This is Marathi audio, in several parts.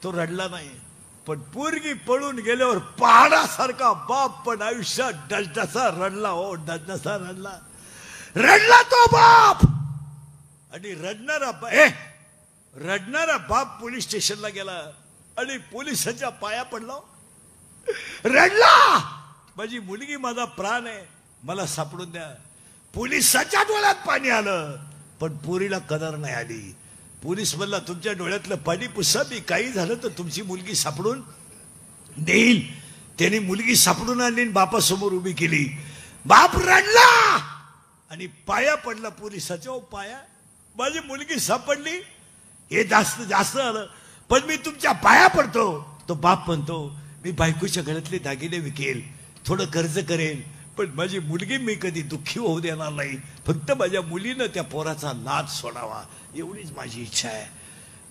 तो रडला नाही. पण पोरगी पळून गेल्यावर पहाडासारखा बाप पण आयुष्यात डसडसा रडला. हो, डसडसा रडला. रडला तो बाप. आणि रडणारा बाप पोलीस स्टेशनला गेला आणि पोलिसांच्या पाया पडला. रडला, माझी मुलगी माझा प्राण आहे, मला सापडून द्या. पोलिसाच्या डोळ्यात पाणी आलं, पण पोरीला कदर नाही आली. पोलीस म्हणला, तुमच्या डोळ्यातलं पाणी पुसा, मी काही झालं तर तुमची मुलगी सापडून देईल. त्याने मुलगी सापडून आणली, बापासमोर उभी केली. बाप रडला आणि पाया पडला पोलिसाच्या. पाया, माझी मुलगी सापडली, हे जास्त जास्त आलं, पण मी तुमच्या पाया पडतो. तो बाप म्हणतो, मी बायकोच्या गळ्यातले दागिने विकेल, थोडं कर्ज करेल, पण माझी मुलगी मी कधी दुःखी होऊ देणार नाही. फक्त माझ्या मुलीनं त्या पोराचा नाद सोडावा, एवढीच माझी इच्छा आहे.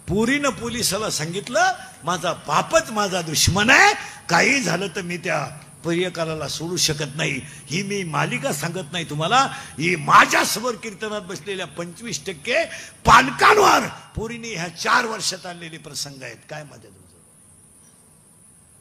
पोरीनं पोलिसाला सांगितलं, माझा बापच माझा दुश्मन आहे, काही झालं तर मी त्या प्रियकराला सोडू शकत नाही. ही मी मालिका सांगत नाही तुम्हाला, ही माझ्या समोर कीर्तनात बसलेल्या 25% पालकांवर पोरीने ह्या 4 वर्षात आणलेले प्रसंग आहेत. काय मध्ये तुमचं?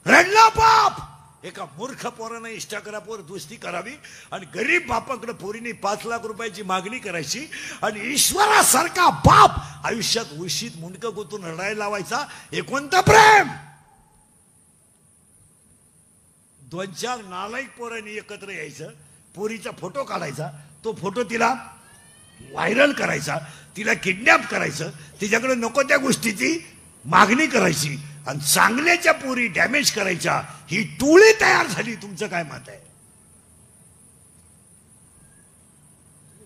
रडला बाप. एका मूर्ख पोरानं इंस्टाग्रामवर दोस्ती करावी आणि गरीब बापाकडे पोरीने 5 लाख रुपयाची मागणी करायची आणि ईश्वरासारखा बाप आयुष्यात उशीत मुंडकं गोतून रडायला लावायचा. हे कोणतं प्रेम? 2-4 नालायक पोरांनी एकत्र यायचं, पोरीचा फोटो काढायचा, तो फोटो तिला व्हायरल करायचा, तिला किडनॅप करायचं, तिच्याकडे नको त्या गोष्टीची मागणी करायची आणि चांगल्याच्या पोरी डॅमेज करायच्या. ही टोळी तयार झाली. तुमचं काय मत आहे?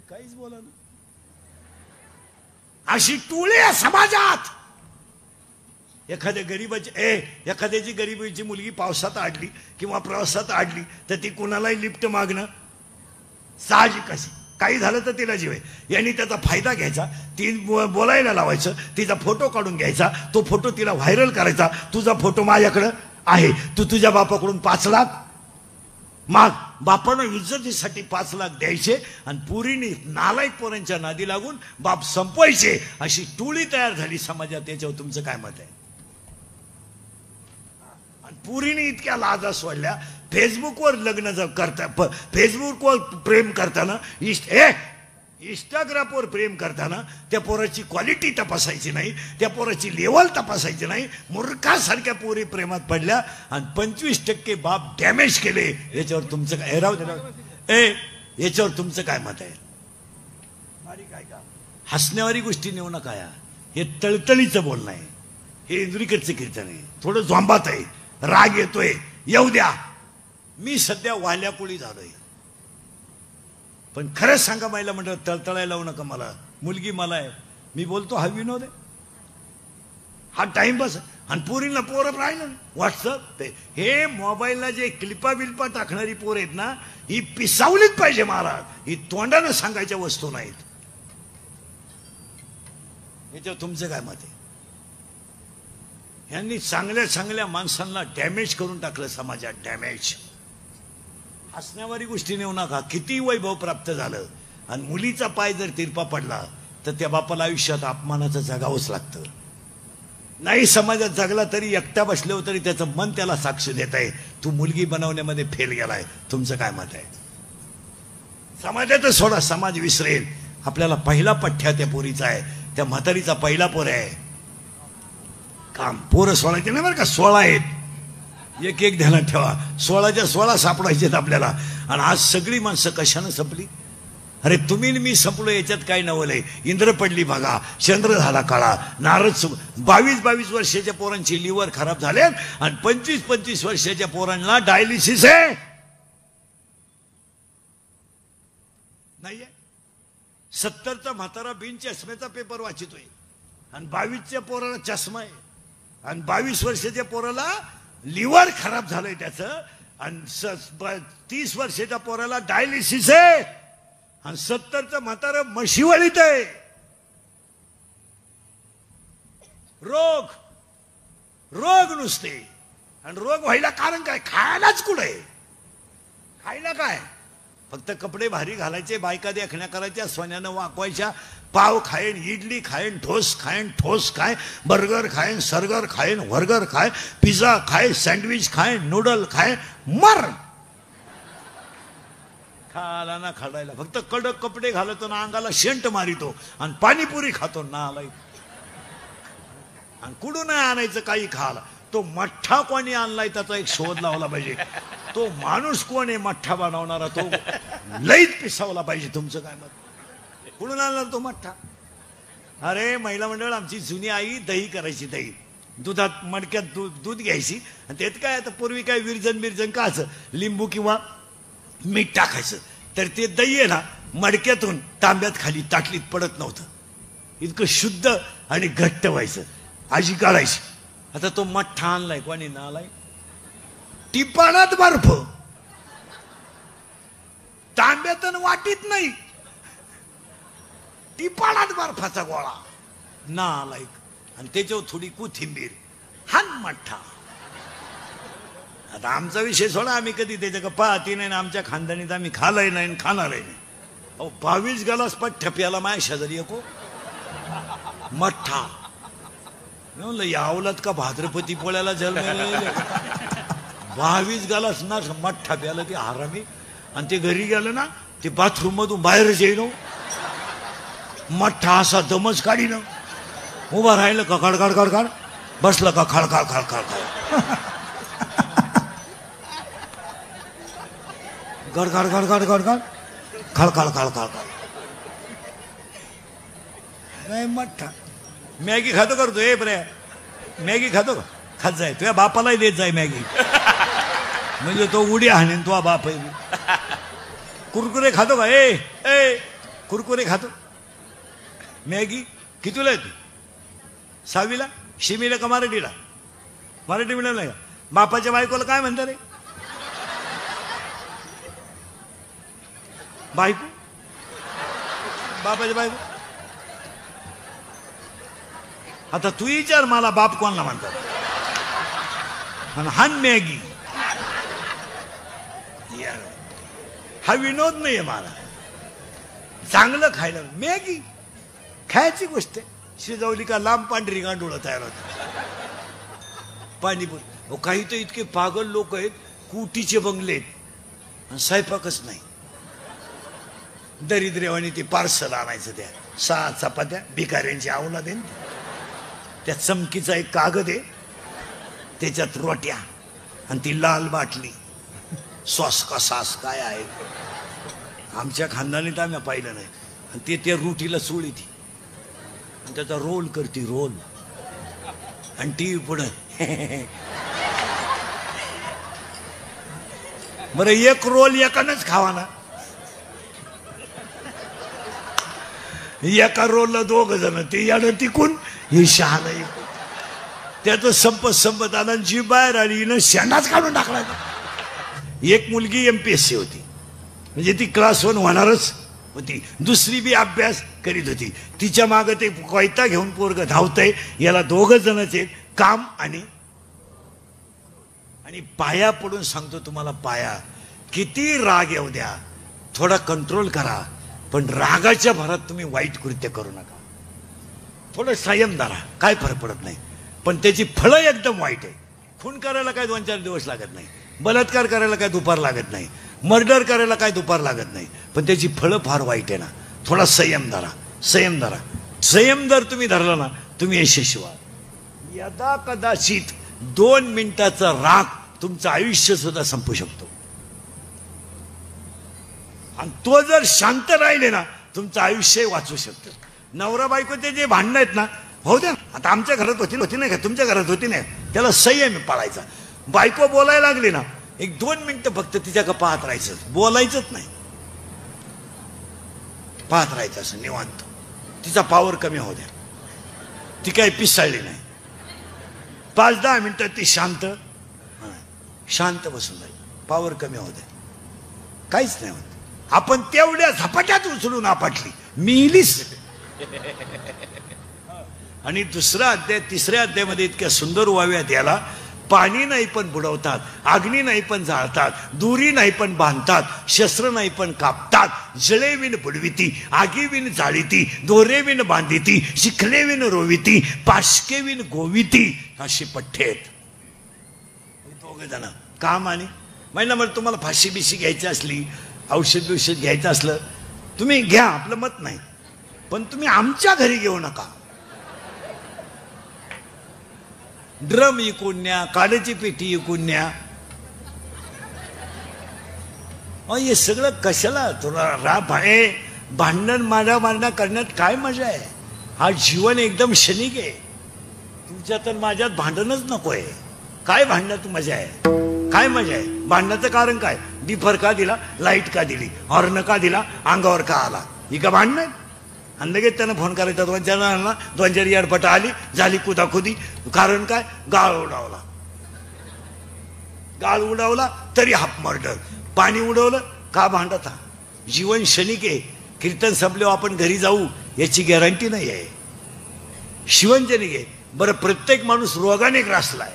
काहीच बोला ना. अशी टोळी आहे समाजात. एखाद्याची गरीबाची मुलगी पावसात अडली किंवा प्रवासात अडली तर ती कुणालाही लिफ्ट मागणं साहजिक असे. काही झालं तर तिला जीव आहे. यांनी त्याचा फायदा घ्यायचा, ती बोलायला लावायचं, तिचा फोटो काढून घ्यायचा, तो फोटो तिला व्हायरल करायचा. तुझा फोटो माझ्याकडं आहे, तू तुझ्या बापाकडून 5 लाख माग. बापानं इज्जतीसाठी 5 लाख द्यायचे आणि पुरीने नालायक पोरांच्या नादी लागून बाप संपवायचे. अशी टोळी तयार झाली समाजात. याच्यावर तुमचं काय मत आहे? पुरीने इतक्या लाजा सोडल्या. फेसबुकवर लग्न करता, फेसबुकवर प्रेम करताना, इंस्टाग्रामवर प्रेम करताना त्या पोराची क्वालिटी तपासायची नाही, त्या पोराची लेवल तपासायची नाही. मूर्खासारख्या पोरी प्रेमात पडल्या आणि 25% बाप डॅमेज केले. याच्यावर तुमचं काय? याच्यावर तुमचं काय मत आहे? हसण्यावारी गोष्टी नेऊ नका. हे तळतळीचं बोलणं आहे, हे इंद्रिकडचं कीर्तन आहे, थोडं झोंबात आहे, राग येतोय, येऊ द्या. मी सध्या वाल्याकुळी झालोय, पण खरंच सांगा, मायला म्हणलं तळतळायला लावू नका. मला मुलगी मला आहे, मी बोलतो हा विनोद आहे, हा टाइमपास. आणि पोरींना पोरं राहिलं व्हॉट्सअप, हे मोबाईलला जे क्लिपा बिल्पा टाकणारी पोर आहेत ना, ही पिसावलीच पाहिजे महाराज. ही तोंडानं सांगायच्या वस्तू नाहीत. याच्यावर तुमचं काय मत आहे? यांनी चांगल्या चांगल्या माणसांना डॅमेज करून टाकलं समाजात. डॅमेज. हसण्यावारी गोष्टी नेऊ नका. किती वैभव प्राप्त झालं आणि मुलीचा पाय जर तिरपा पडला तर त्या बापाला आयुष्यात अपमानाचं जगावंच लागतं. नाही समाजात जगला तरी, एकटा बसल्यावर तरी त्याचं मन त्याला साक्ष देत आहे, तू मुलगी बनवण्यामध्ये फेल गेलाय. तुमचं काय मत आहे? समाजाचं सोडा, समाज विसरेल. आपल्याला पहिला पठ्ठ्या त्या पोरीचा आहे, त्या म्हातारीचा पहिला पोर आहे. काम पोरं सोडायचे नाही बरं का, 16 आहेत. एक ध्यानात ठेवा, 16च्या 16 सापडायचे आपल्याला. आणि आज सगळी माणसं कशानं संपली? अरे तुम्ही मी संपलो, याच्यात काय नवलंय? इंद्र पडली बघा, चंद्र झाला काळा, नारद 22 वर्षाच्या पोरांची लिव्हर खराब झाले आणि 25 वर्षाच्या पोरांना डायलिसिस आहे. नाहीये. 70चा म्हातारा बिन चष्म्याचा पेपर वाचितोय आणि 22च्या पोराला चष्मा आहे आणि 22 वर्षाच्या पोराला लिव्हर खराब झालंय त्याचं आणि 30 वर्षाच्या पोराला डायलिसिस आहे आणि 70चं म्हातारा म्हशीवळीत आहे. रोग नुसते. आणि रोग व्हायला कारण काय? खायलाच कुठे? खायला काय? फक्त कपडे भारी घालायचे, बायका देखण्या करायच्या, सोन्यानं वाकवायच्या, पाव खायन, इडली खायन, ठोस खाय, बर्गर खायन, सर्गर खायन, वर्गर खाय, पिझ्झा खाय, सँडविच खाय, नूडल खाय, मर खाला ना खाडायला. फक्त कडक कपडे घालतो ना, अंगाला शेंट मारितो आणि पाणीपुरी खातो ना आलाय. आणि कुठून नाही आणायचं काही खाला. तो मठ्ठा कोणी आणलाय त्याचा एक शोध लावला पाहिजे. तो माणूस कोण आहे मठ्ठा बनवणारा, तो लईच पिसावला पाहिजे. तुमचं काय मत? कुठून आणला तो मठ्ठा? अरे महिला मंडळ आमची जुनी आई दही करायची. दही दुधात मडक्यात दूध घ्यायची आणि त्यात काय आता पूर्वी काय विरजन काचं लिंबू किंवा मीठ टाकायचं. तर ते दही आहे ना मडक्यातून तांब्यात खाली ताटलीत पडत नव्हतं. इतकं शुद्ध आणि घट्ट व्हायचं. आजी काढायची. आता तो मठ्ठा आणलाय कोणी नालाय. टिपाणात बर्फ, तांब्यातून वाटीत नाही, टिपाणात बर्फाचा गोळा नालायक. आणि त्याच्यावर थोडी कोथिंबीर, हान मठ्ठा. आता आमचा विषय सोडा, आम्ही कधी त्याच्या पाहती नाही, आमच्या खानदानीत आम्ही खालाय नाही खाणारही नाही. अहो 22 गलास पठ्ठ्या प्याला माझ्या शेजारी एको मठ्ठा. म्हणलं यावलात का भाद्रपती पोळ्याला जन्म 22 गलास ना मठ्ठा प्याला ते हरामी. आणि ते घरी गेलं ना ते बाथरूम मधून बाहेरच येईन. मठ्ठा असा दमच काढीन. उभा राहिलं का खडखड खडखड, बसलं का खडखड खडखड गडखड गडखड गडखड खडखड खडखड. नाही मठ्ठा. मॅगी खातो करतो ए बरे, मॅगी खातो का? खात जाय, तुझ्या बापालाही देत जाय मॅगी. म्हणजे तो उडी हाणेन तुझा बाप आहे. कुरकुरे खातो का? ए कुरकुरे खातो. मॅगी कितीला येतो? 6वीला? शिमीला का मराठीला? मराठी मिळालं नाही का? बापाच्या बायकोला काय म्हणतात रे? बायको? बापाच्या बायको? आता तू विचार मला बाप कोणाला म्हणतात. आणि हान मॅगी. हा विनोद नाहीये मला. चांगलं खायला मॅगी खायची गोष्ट. शिजवली का लांब पांढरी गांडूळ तयार होत. पाणीपुरी. काही तर इतके पागल लोक आहेत, कुटीचे बंगले आहेत आणि स्वयंपाकच नाही. दरिद्रेवाणी ते पार्सल आणायचं. त्या 6 चपात्या भिकाऱ्यांची आवला देन, त्या चमकीचा एक कागद आहे, त्याच्यात रोट्या आणि ती लाल बाटली. सॉस का सास काय आहे आमच्या खानदानीत आम्ही पाहिलं नाही. आणि ते त्या रोटीला चोळी ती आणि त्याचा रोल करती रोल. आणि टीव्ही पुढे बरं एक रोल एकानंच खावा ना. एका रोलला 2 जण. ते यानं तिकून हे शहाणा. त्याचं संपत आला जी बाहेर आली हिनं शेंडाच काढून टाकला. एक मुलगी MPSC होती, म्हणजे ती क्लास 1 होणारच होती. दुसरी बी अभ्यास करीत होती. तिच्या मागे ते कोयता घेऊन पोरग धावतंय. याला 2 जणच आहेत काम आणि पाया पडून सांगतो तुम्हाला, पाया किती राग येऊ द्या, थोडा कंट्रोल करा. पण रागाच्या भरात तुम्ही वाईट कृत्य करू नका. थोडं संयम धरा, काय फरक पडत नाही. पण त्याची फळं एकदम वाईट आहे. खून करायला काय 2-4 दिवस लागत नाही. बलात्कार करायला काय दुपार लागत नाही. मर्डर करायला काय दुपार लागत नाही. पण त्याची फळं फार वाईट आहे ना. थोडा संयम धरा, संयम धरा. संयम जर तुम्ही धरला ना तुम्ही यशस्वी व्हाल. यदा कदाचित 2 मिनिटाचा राग तुमचं आयुष्य सुद्धा संपू शकतो. आणि तो जर शांत राहिले ना तुमचं आयुष्य वाचू शकतं. नवरा बायकोचे जे भांडणं आहेत ना, हो द्या. आता आमच्या घरात होती नाही का, तुमच्या घरात होती नाही. त्याला संयम पाळायचा. बायको बोलायला लागली ना 1-2 मिनिटं फक्त तिच्याकडे पाहत राहायचं, बोलायचंच नाही. पाहत राहायचं असं निवांत. तिचा पावर कमी होऊ द्या. ती काही पिसाळली नाही. 5-10 मिनिटं ती शांत बसून राहील. पावर कमी होऊ द्या, काहीच नाही होत. आपण तेवढ्या झपाट्यात उचलून आपटली, मिलीस. आणि 2रा अध्याय 3ऱ्या अध्यायामध्ये इतक्या सुंदर व्हाव्यात याला. पाणी नाही पण बुडवतात, अग्नी नाही पण जाळतात, दुरी नाही पण बांधतात, शस्त्र नाही पण कापतात, जळे विण बुडविती, आगी विण जाळीती, दोरे विण बांधिती, शिखले विण रोविती, पाशके विण गोविती, अशी पठ्ठे आहेत. दोघे जण काम आणि म्हणजे तुम्हाला फाशी बिशी घ्यायची असली, औषध बिषध घ्यायचं असलं तुम्ही घ्या, आपलं मत नाही, पण तुम्ही आमच्या घरी घेऊ नका. ड्रम इकून न्या, काड्याची पेटी इकून न्या. हे सगळं कशाला? तुला राब आहे. भांडण मारण्या करण्यात काय मजा आहे? हा जीवन एकदम क्षणिक आहे. तुमच्यात तर माझ्यात भांडणच नकोय. काय भांडणात मजा आहे? काय मजा आहे? भांडणाचं कारण काय? डिफर का दिला, लाईट का दिली, हॉर्न का दिला, अंगावर का आला, ही का भांडण? आणि लगेच त्यानं फोन करायचा, 2-4 जणांना 2-4 एअरपट आली, झाली कुदाकुदी. कारण काय? गाळ उडावला. गाळ उडावला तरी हाफ मर्डर. पाणी उडवलं का भांडता? जीवन क्षणिक आहे. कीर्तन संपल्यावर आपण घरी जाऊ याची गॅरंटी नाही आहे. शिवनजनिक आहे. बरं, प्रत्येक माणूस रोगाने ग्रासलाय.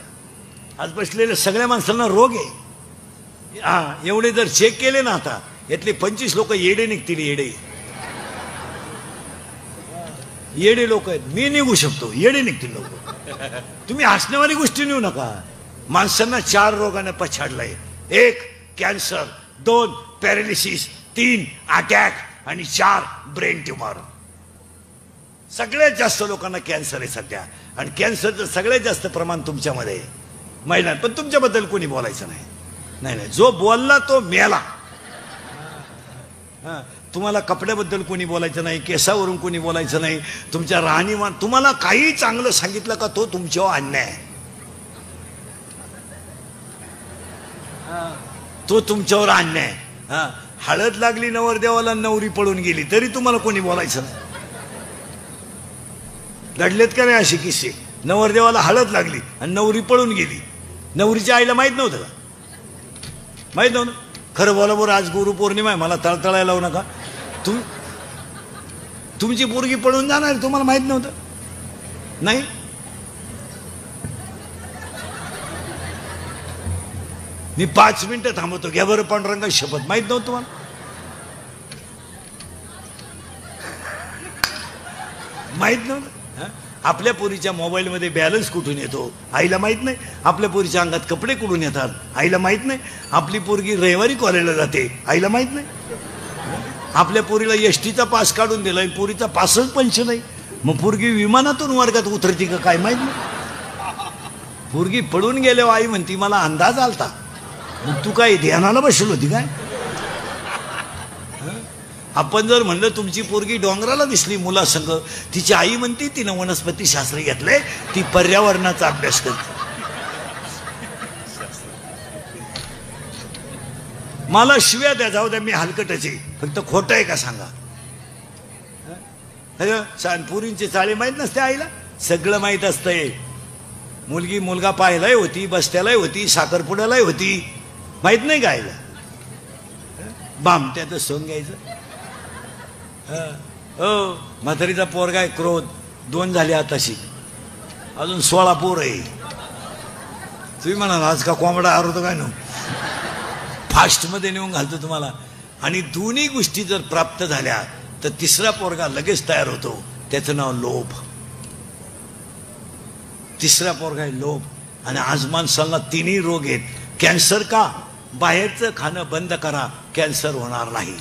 आज बसलेल्या सगळ्या माणसांना रोग आहे. हा, एवढे जर चेक केले ना आता, यातले 25 लोक येडे निघतील. येडे लोक आहेत. मी निघू शकतो, येडे निघतील लोक. तुम्ही हसण्यावाली गोष्टी नेऊ नका. माणसांना 4 रोगाने पछाडलंय. 1 कॅन्सर, 2 पॅरालिसिस, 3 अटॅक आणि 4 ब्रेन ट्युमर. सगळ्यात जास्त लोकांना कॅन्सर आहे सध्या. आणि कॅन्सरचं सगळ्यात जास्त प्रमाण तुमच्यामध्ये आहे, महिलांत. पण तुमच्याबद्दल कोणी बोलायचं नाही. नाही नाही, जो बोलला तो मेला. तुम्हाला कपड्याबद्दल कोणी बोलायचं नाही, केसावरून कोणी बोलायचं नाही, तुमच्या राहणीमान. तुम्हाला काही चांगलं सांगितलं का तो तुमच्यावर अन्याय आहे. तो तुमच्यावर अन्याय. हळद लागली नवरदेवाला, नवरी पळून गेली, तरी तुम्हाला कोणी बोलायचं नाही. घडलेत का नाही अशी किस्से? नवरदेवाला हळद लागली आणि नवरी पळून गेली. नवरीच्या आईला माहित नव्हतं का? माहित नव्हतं. खरं बोला बरं, आज गुरु पौर्णिमा आहे, मला तळतळायला लावू नका. तुमची पोरगी पळून जाणार, तुम्हाला माहित नव्हतं? नाही. मी 5 मिनिटं थांबवतो, घ्या बरं पांडुरंगा शपथ. माहित नव्हतं तुम्हाला? माहित नव्हतं. आपल्या पोरीच्या मोबाईलमध्ये बॅलन्स कुठून येतो आईला माहित नाही. आपल्या पोरीच्या अंगात कपडे कुठून येतात आईला माहित नाही. आपली पोरगी रविवारी कॉलेजला जाते आईला माहित नाही. आपल्या पोरीला एसटीचा पास काढून दिलाय, पोरीचा पासच पंच नाही. मग पोरगी विमानातून वर्गात उतरती का काय माहित नाही. पोरगी पडून गेल्यावर आई म्हणती मला अंदाज आलता. मग तू काय ध्यानाला बसली होती काय? आपण जर म्हणलं तुमची पोरगी डोंगराला दिसली मुलासंग, तिची आई म्हणते तिनं वनस्पती शास्त्र घेतलंय, ती पर्यावरणाचा अभ्यास करते. मला शिव्या द्या, जाऊ द्या, मी हलकटच आहे, फक्त खोटं आहे का सांगा. पोरींचे चाळे माहीत नसते आईला? सगळं माहीत असतंय. मुलगी मुलगा पाहायलाही होती, बस्त्यालाही होती, साखरपुड्यालाही होती, माहित नाही का आईला? बामट्याचं सोंग घ्यायचं. म्हातारीचा पोरगा आहे क्रोध, 2 झाले आताशी, अजून 16 पोर आहे. तुम्ही म्हणाल आज का कोंबडा आरवतो काय नो, फास्ट मध्ये नेऊन घालतो तुम्हाला. आणि दोन्ही गोष्टी जर प्राप्त झाल्या तर 3रा पोरगा लगेच तयार होतो, त्याचं नाव लोभ. 3रा पोरगा आहे लोभ. आणि आज माणसाला 3ही रोग आहेत. कॅन्सर का? बाहेरचं खाणं बंद करा, कॅन्सर होणार नाही.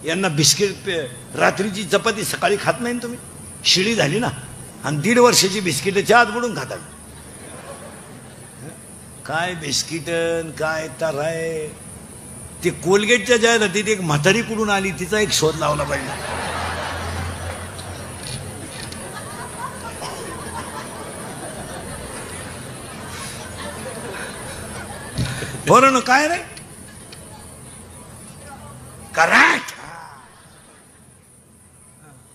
यांना बिस्किट, रात्रीची चपाती सकाळी खात नाही तुम्ही, शिळी झाली ना. आणि 1.5 वर्षाची बिस्किट चहात बुडून खातात. काय बिस्किट काय तर आहे. ते कोलगेटच्या जाहिरातीत एक म्हातारी कुठून आली, तिचा एक शोध लावला पाहिजे. बरं ना, काय रे करेक्ट.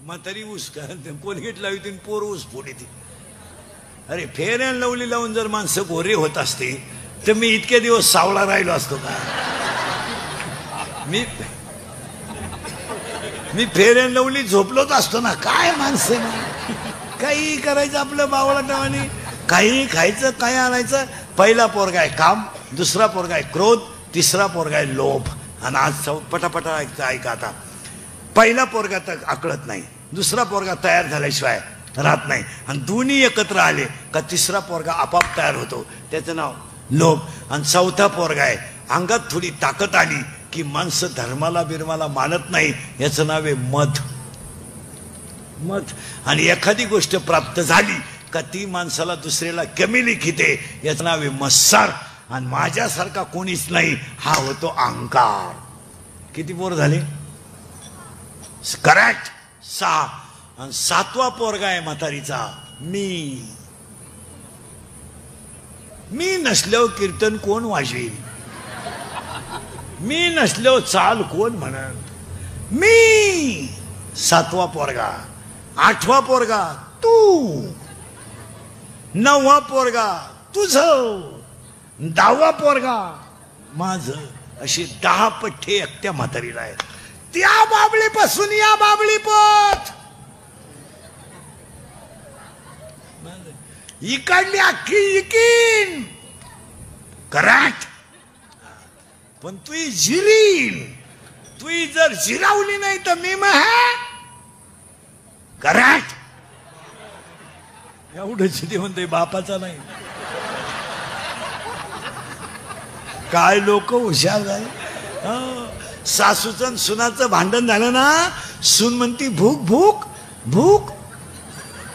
म्हातारी ऊस का कोलगेट लावती, पोर ऊस फोडीती. अरे फेर अँड लवली लावून जर माणसं गोरे होत असते तर मी इतके दिवस सावळा राहिलो असतो का? मी फेर अँड लवली झोपलोच असतो ना. काय माणसं काही करायचं आपलं बावळाटावानी. काही खायचं काय आणायचं. पहिला पोरगा आहे काम, दुसरा पोरगा आहे क्रोध, तिसरा पोरगा आहे लोभ. आणि आज पटापटा ऐका आता. पहिला पोरगा तर आकळत नाही, दुसरा पोरगा तयार झाल्याशिवाय राहत नाही, आणि दोन्ही एकत्र आले का तिसरा पोरगा आपाप तयार होतो, त्याचं नाव लोभ. आणि चौथा पोरगा आहे अंगात थोडी ताकद आली की माणसं धर्माला बिर्माला मानत नाही, याचं नाव आहे मध. मध. आणि एखादी गोष्ट प्राप्त झाली का ती माणसाला दुसऱ्याला कमी लिखिते, याचं नाव आहे मत्सर. आणि माझ्यासारखा कोणीच नाही, हा होतो अहंकार. किती पोर झाले? करेक्ट, 6. आणि 7वा पोरगा आहे म्हातारीचा मी. मी नसल्यावर कीर्तन कोण वाजवेल, मी नसल्यावर चाल कोण म्हणत, मी. 7वा पोरगा. 8वा पोरगा तू. 9वा पोरगा तुझं. 10वा पोरगा माझं. अशी 10 पठ्ठे एकट्या म्हातारीला आहेत. त्या बाबळीपासून या बाबळीपत इकडली अख्खी इकीन. करेक्ट. पण तू जिरीन, तू जर जिरावली नाही तर मी मग. करेक्ट. एवढंच ते म्हणते बापाचा नाही. काय लोक हुशार झाले. सासूचं सुनाचं भांडण झालं ना, सून म्हणती भूक भूक भूक.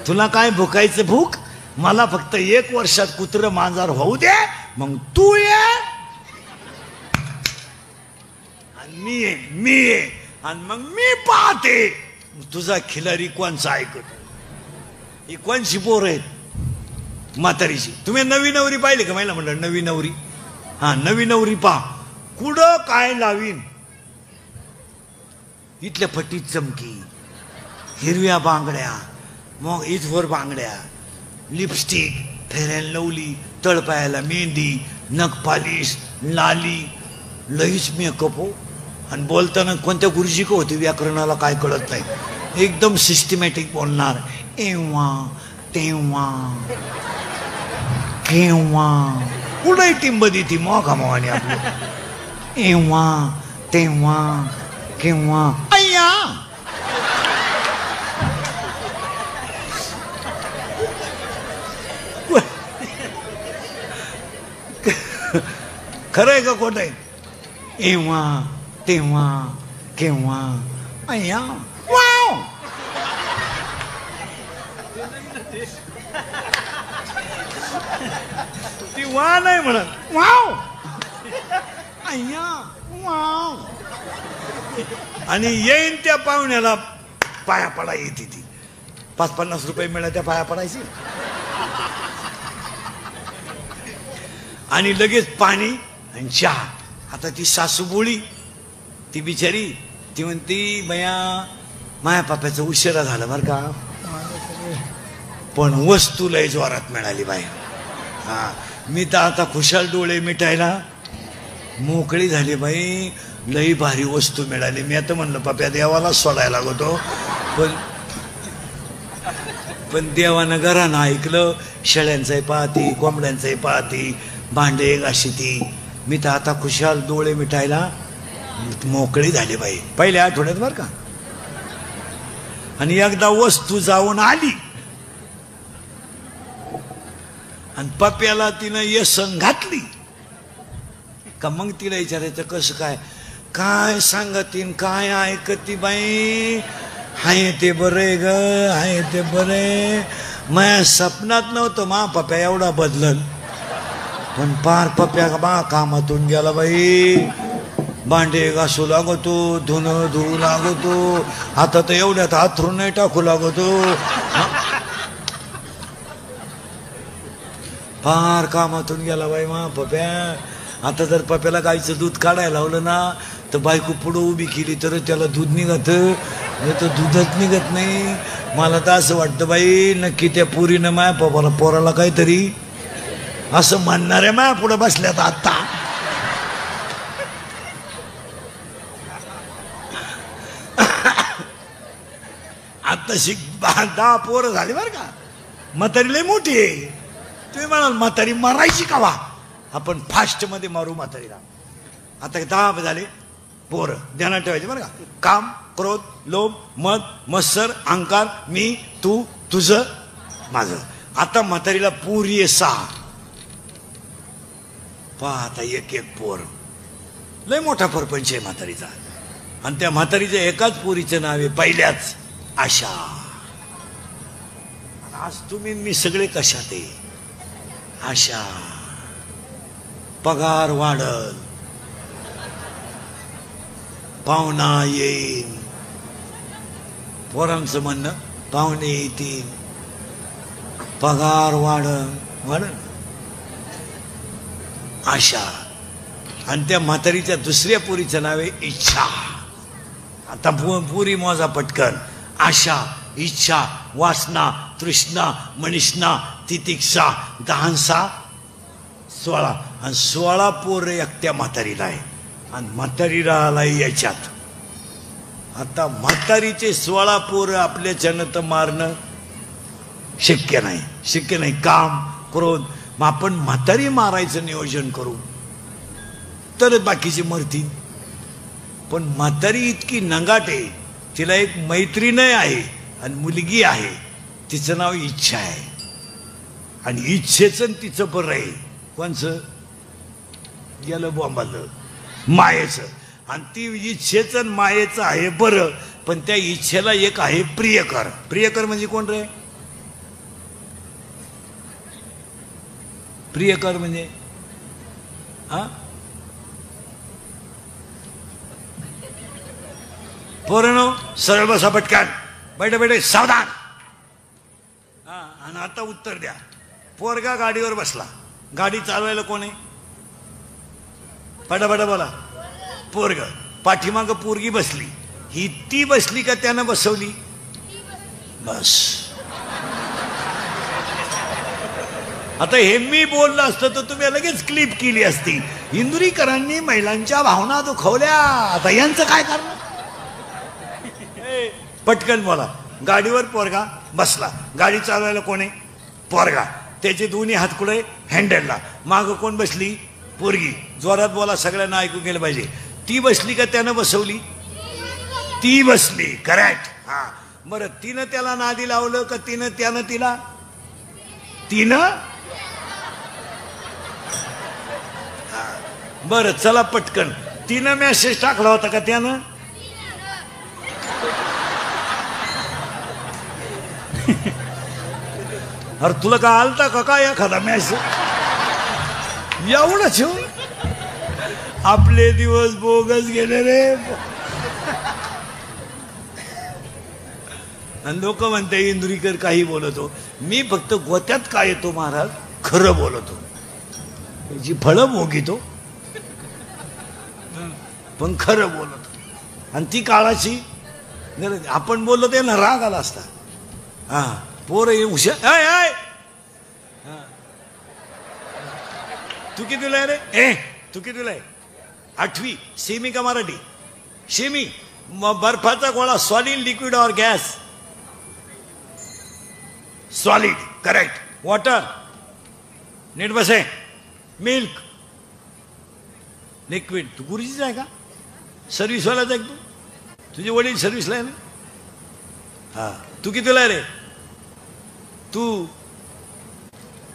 तुला काय भुकायचं भूक, मला फक्त 1 वर्षात कुत्र मांजर होऊ दे, मग तू ये आणि मी ये, मी ये. आणि मग मी पाहते तुझा खिलारी कोणचा ऐकतो. ही कोणची पोर आहेत म्हातारीची. तुम्ही नवी नवरी पाहिली का? महिला म्हणलं नवी नवरी. हा, नवी नवरी पहा कुठं काय लावीन. इथल्या फटीत चमकी, हिरव्या बांगड्या, मग इथवर बांगड्या, लिपस्टिक, फेअर अँड लवली, तळपायाला मेहंदी, नख पालिश, लाली, लईच मेकअप हो. आणि बोलताना कोणत्या गुरुजी का होते व्याकरणाला काय कळत नाही, एकदम सिस्टमॅटिक बोलणार. एव्हा तेव्हा केव्हा कुठे टिंबदी ती मोगा मोहाने आपली. एव्हा तेव्हा केव्हा अय्या. खरं आहे का खोट आहे? एव्हा तेव्हा केव्हा अय्या. वाव. ती वा नाही म्हणत, वाव. अय्या वाव. आणि येईन त्या पाहुण्याला पाया पडा येते ती. 5-50 रुपये मिळाले त्या पाया पडायची. आणि लगेच पाणी आणि चहा. आता ती सासू बोळी, ती बिचारी, ती म्हणती बया माया पाप्याचं उशिरा झालं बरं का, पण वस्तू लय जोरात मिळाली बाई. हा, मी तर आता खुशाल डोळे मिटायला मोकळी झाली बाई. लई भारी वस्तू मिळाली. मी आता म्हणलं पाप्या देवाला सोडायला लागतो, पण देवानं घरानं ऐकलं. शेळ्यांचंही पाहती, कोंबड्यांचंही पाहती, भांडे घाशी ती. मी तर आता खुशाल डोळे मिटायला मोकळी झाली बाई पहिल्या आठवड्यात बरं का. आणि एकदा वस्तू जाऊन आली आणि पप्याला तिनं येसन घातली का मग तिला विचारायचं कसं काय, काय सांगतीन काय ऐकती बाई. हाय ते बरे ग, हाय ते बरे. माझ्या सपनात नव्हतं मा पप्या एवढा बदलल, पण पार पप्या बा कामातून गेला बाई. भांडे घासू लागतो, धुणं धुवू लागतो. आता तर एवढ्यात हातरून नाही टाकू लागतो. फार कामातून गेला बाई मा पप्या. आता जर पप्याला गाईचं दूध काढायला लावलं ना तर बायको पुढं उभी केली तर त्याला दूध निघत, नाही तर दूधच निघत नाही. मला तर असं वाटतं बाई नक्की त्या पुरीनं माया पोराला काहीतरी असं म्हणणाऱ्या माया पुढे बसल्यात आता. आता 10 पोरं झाली बरं का. म्हातारी लय मोठी आहे. तुम्ही म्हणाल म्हातारी मारायची का वा, आपण फास्ट मध्ये मारू म्हातारीला. आता 10 झाले पोर, ध्यानात ठेवायचे बरं का. काम, क्रोध, लोभ, मद, मत्सर, अहंकार, मी, तू, तुझं, माझं. आता म्हातारीला पुरी आहे 6. पहा आता एक एक पोर, लय मोठा परपंच आहे म्हातारीचा. आणि त्या म्हातारीच्या एकाच पोरीचं नाव आहे पहिल्याच आशा. आज तुम्ही मी सगळे कशात आहे? आशा. पगार वाढल, पाहुणा येईल, पोरांचं म्हणणं पाहुणे येतील, पगार वाढल, आशा. आणि त्या म्हातारीच्या दुसऱ्या पोरीचं नाव आहे इच्छा. आता पुरी मोजा पटकन. आशा, इच्छा, वासना, तृष्णा, मनिष्णा, तितिक्षा, 10 16. आणि 16 पोर एकट्या म्हातारीला आहे. आणि म्हातारीला आलाय याच्यात. आता म्हातारीचे 16 पोर आपल्याच्यानं तर मारणं शक्य नाही, शक्य नाही. काम, क्रोध. मग आपण म्हातारी मारायचं नियोजन करू तर बाकीचे मरतील. पण म्हातारी इतकी नंगाट आहे, तिला एक मैत्रीण आहे आणि मुलगी आहे, तिचं नाव इच्छा आहे. आणि इच्छेचं तिचं बरं आहे. कोणचं? गेलं बॉम्बालं, मायेचं. आणि ती इच्छेचं मायेचं आहे बरं, पण त्या इच्छेला एक आहे प्रियकर. प्रियकर म्हणजे कोण रे? प्रियकर म्हणजे हा, पोरांनो सरळ बसा पटकन, बैठे बैठे सावधान. हा, आणि आता उत्तर द्या. पोरगा गाडीवर बसला, गाडी चालवायला कोण आहे? पटापटा बोला. पोरग. पाठीमाग पोरगी बसली, ही ती बसली का त्यानं बसवली? बस. आता हे मी बोललं असतं तर तुम्ही लगेच क्लिप केली असती. इंदुरीकरांनी महिलांच्या भावना दुखवल्या, आता यांचं काय करणार? पटकन बोला. गाडीवर पोरगा बसला, गाडी चालवायला कोण आहे? पोरगा. त्याचे दोन्ही हात कुठे? हँडलला. माग कोण बसली? पोरगी. जोरात बोला, सगळ्यांना ऐकू गेलं पाहिजे. ती बसली का त्यानं बसवली? ती बसली. करेक्ट. हा, बरं तिनं त्याला नादी लावलं का त्यानं तिला? तिनं. बरं चला पटकन. तिनं मेसेज टाकला होता का त्यानं? अरे तुला का आलता का काय एखादा मेसेज? एवढंच हो. आपले दिवस बोगस गेले रे. आणि लोक म्हणते इंदुरीकर काही बोलतो. मी फक्त गोत्यात काय येतो महाराज, खरं बोलतो. जी फळं भोगितो पण खरं बोलतो. आणि ती काळाची आपण बोललो ते ना राग आला असता. हा, पोर हुशार. तू कितीला आहे रे? तू कितीला आहे? 8वी. सेमी का मराठी? सेमी. बर्फाचा गोळा सॉलिड, लिक्विड और गॅस? सॉलिड. करेक्ट. वॉटर. नीट बसे. मिल्क. लिक्विड. तू गुरुजीच आहे का? सर्व्हिसवालाच आहे तू? तुझे वडील सर्व्हिसला आहे ना? हा. तू कितीला आहे रे? तू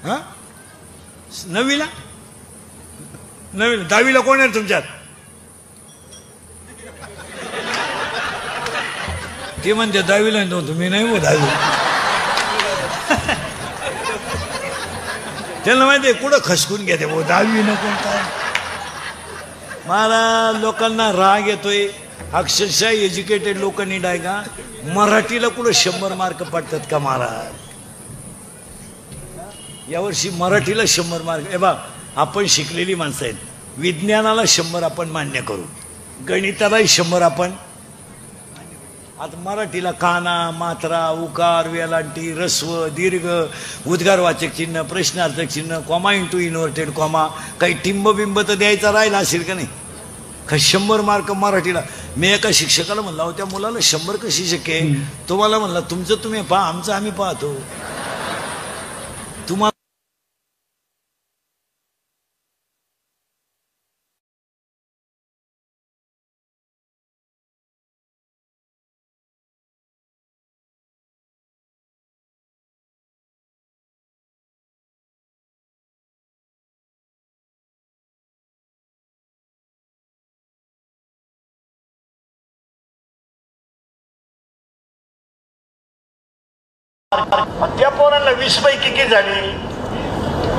हा 9वीला? 9वीला. 10वीला कोण आहे तुमच्यात? ते म्हणते 10वीला नव्हतं. मी नाही हो 10वी. त्यांना माहिती कुठं खसकून घेते भाऊ 10वी नको काय. मला लोकांना राग येतोय. अक्षरशः एज्युकेटेड लोक नीट आहे का? मराठीला कुठं 100 मार्क पडतात का महाराज? यावर्षी मराठीला 100 मार्क. ए बा, आपण शिकलेली माणसं आहेत. विज्ञानाला 100 आपण मान्य करू, गणितालाही 100 आपण. आता मराठीला काना, मात्रा, उकार, वेलांटी, रस्व, दीर्घ, उद्गारवाचक चिन्ह, प्रश्नार्थक चिन्ह, कॉमा इंटू इन्व्हर्टेड कॉमा, काही टिंबबिंब तर द्यायचा राहिला असेल का नाही? का 100 मार्क मराठीला? मी एका शिक्षकाला म्हणला हो, त्या मुलाला 100 कशी शक्य आहे? तुम्हाला म्हणला तुमचं तुम्ही पहा, आमचं आम्ही पाहतो. तुम्हाला त्या पोरांना 20 पैकी किती झाली?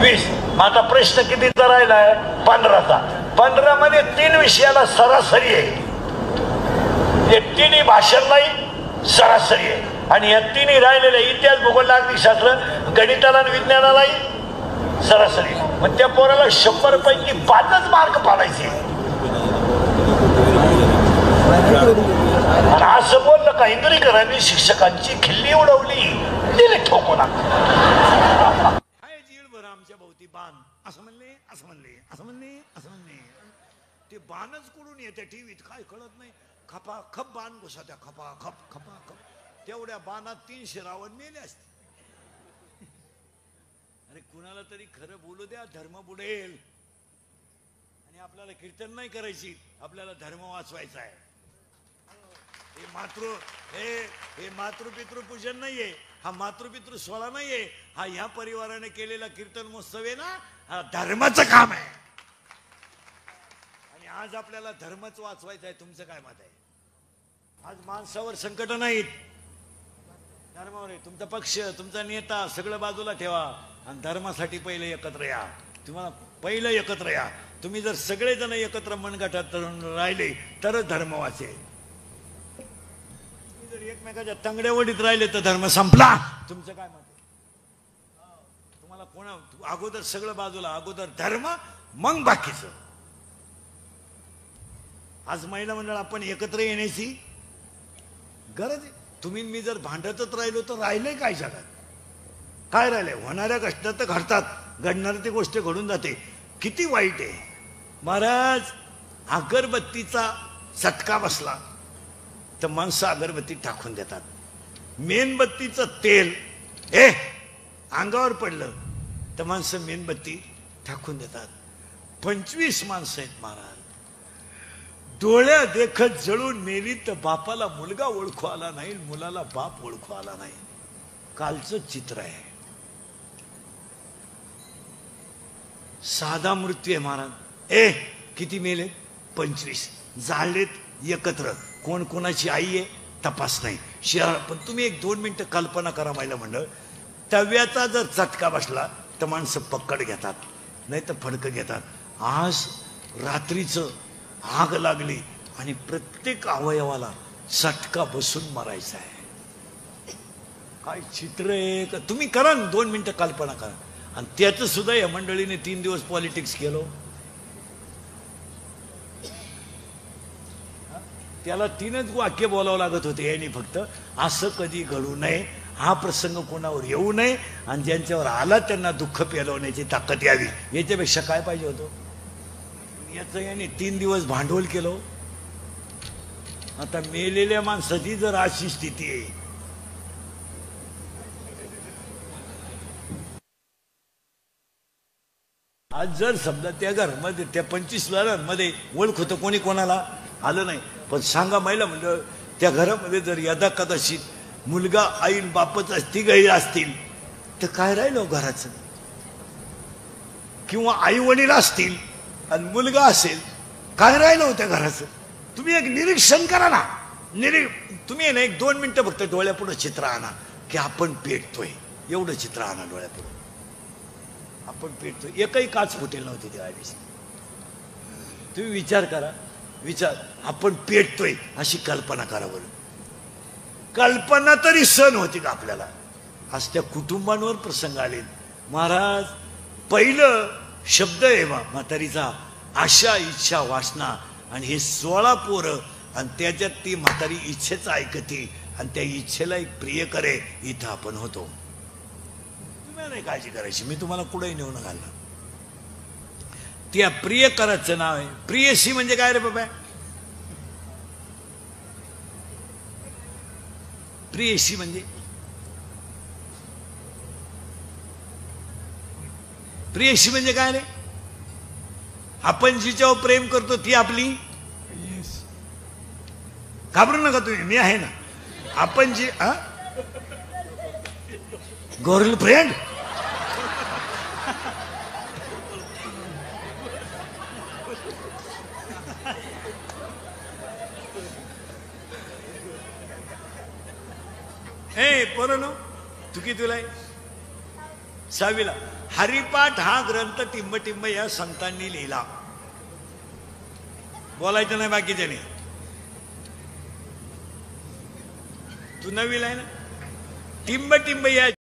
20. आता प्रश्न कितीचा राहिलाय? 15चा. 15 मध्ये 3 विषयाला सरासरी आहे, हे 3 भाषांनाही सरासरी आहे, आणि या 3 राहिलेल्या इतिहास, भूगोल, नागरिकशास्त्र, गणिताला आणि विज्ञानालाही सरासरी. मग त्या पोराला 100 पैकी 5च मार्क पाडायचे. आणि असं बोललं का इंग्रजीकरांनी शिक्षकांची खिल्ली उडवली, दिले ठोकून. आमच्या भोवती बाण, असं म्हणले, असं म्हणले, असं म्हणले, असं म्हणले. ते बाणच कुठून येते टीव्हीत काय कळत नाही. खपा खप बाण घुसत्या, खपा खप खपा खप. तेवढ्या बाणात 300 रावण मेले असते. अरे कुणाला तरी खरं बोलू द्या, धर्म बुडेल. आणि आपल्याला कीर्तन नाही करायची, आपल्याला धर्म वाचवायचा आहे. हे मातृपितृ पूजन नाहीये, हा मातृपितृ सोहळा नाहीये, हा ह्या परिवाराने केलेला कीर्तन महोत्सव आहे ना, हा धर्माचं काम आहे. आणि आज आपल्याला धर्मच वाचवायचा आहे. तुमचं काय मत आहे? आज माणसावर संकट नाहीत, धर्मावर आहे. तुमचा पक्ष, तुमचा नेता सगळं बाजूला ठेवा आणि धर्मासाठी पहिले एकत्र या. तुम्हाला पहिलं एकत्र या. तुम्ही जर सगळेजण एकत्र मनगटात राहिले तरच धर्म वाचेल. जर एकमेकाच्या तंगड्यावडीत राहिले तर धर्म संपला. तुमचं काय मत आहे? तुम्हाला कोणा अगोदर सगळं बाजूला, अगोदर धर्म मग बाकीचं. आज महिला मंडळ आपण एकत्र येण्याची गरज आहे. तुम्ही मी जर भांडतच राहिलो तर राहिलंय काय जगात? काय राहिलंय? होणाऱ्या कष्टात तर घडतात, घडणार ती गोष्ट घडून जाते. किती वाईट आहे महाराज. अगरबत्तीचा चटका बसला तर माणसं अगरबत्ती टाकून देतात. मेणबत्तीचं तेल अंगावर पडलं तर माणसं मेणबत्ती टाकून देतात. 25 माणसं आहेत महाराज. डोळ्या देखत जळून मेली तर बापाला मुलगा ओळखू आला नाही, मुलाला बाप ओळखू आला नाही. कालचं चित्र आहे. साधा मृत्यू आहे महाराज. किती मेले? 25. जाळलेत एकत्र. कोण कोणाची आई आहे तपास नाही. शहर पण तुम्ही 1-2 मिनिटं कल्पना करा. महिला मंडळ, तव्याचा जर चटका बसला तर माणसं पक्कड घेतात, नाही तर फडकं घेतात. आज रात्रीचं आग लागली आणि प्रत्येक अवयवाला चटका बसून मरायचा आहे. काय चित्र आहे का? तुम्ही करा ना, 2 मिनिटं कल्पना करा. आणि त्याचं सुद्धा या मंडळीने 3 दिवस पॉलिटिक्स केलं. त्याला 3च वाक्य बोलावं लागत होते यांनी फक्त. असं कधी घडू नये, हा प्रसंग कोणावर येऊ नये, आणि ज्यांच्यावर आला त्यांना दुःख पेलवण्याची ताकद यावी. याच्यापेक्षा काय पाहिजे होतं? याचं याने 3 दिवस भांडवल केलं. आता मेलेल्या माणसाची जर अशी स्थिती आहे, आज जर समजा त्या घरामध्ये, त्या 25 घरांमध्ये ओळख होतं, कोणी कोणाला आलं नाही. पण सांगा महिला म्हणजे त्या घरामध्ये जर यदा कदाचित मुलगा आईन बापच असती गैर असतील तर काय राहिलं घराचं? किंवा आई वडील असतील आणि मुलगा असेल, काय राहिलं होत्या घराचं? तुम्ही एक निरीक्षण करा ना. तुम्ही ना 1-2 मिनिटं फक्त डोळ्यापुढं चित्र आणा की आपण पेटतोय. एवढं चित्र आणा डोळ्यापुढं. आपण पेटतोय. एकही काच फुटेल नव्हती त्या आधीच. तुम्ही विचार करा. आपण पेटतोय अशी कल्पना करा बरं. कल्पना तरी सण होती का आपल्याला? आज त्या कुटुंबांवर प्रसंग आले महाराज. पहिलं शब्द आहे म्हातारीचा, आशा इच्छा वासना. आणि हे 16 पोरं, आणि त्याच्यात ती म्हातारी इच्छेच ऐकते आणि त्या इच्छेला एक प्रिय करे. इथं आपण होतो. तुम्ही नाही काळजी करायची, मी तुम्हाला कुठेही नेऊन घालणार. त्या प्रियकराचं नाव आहे प्रियसी. म्हणजे काय रे बाबा? प्रियसी म्हणजे प्रियसी म्हणजे काय रे? आपण जिच्यावर प्रेम करतो ती आपली. घाबरू नका तुम्ही, मी आहे ना. आपण जी गर्लफ्रेंड, पोरांनो तू कितीला आहे? 6वीला. हरिपाठ हा ग्रंथ टिंब टिंब या संतांनी लिहिला. बोलायचं नाही बाकीच्याने. तू 9वीला आहे ना. टिंब टिंब या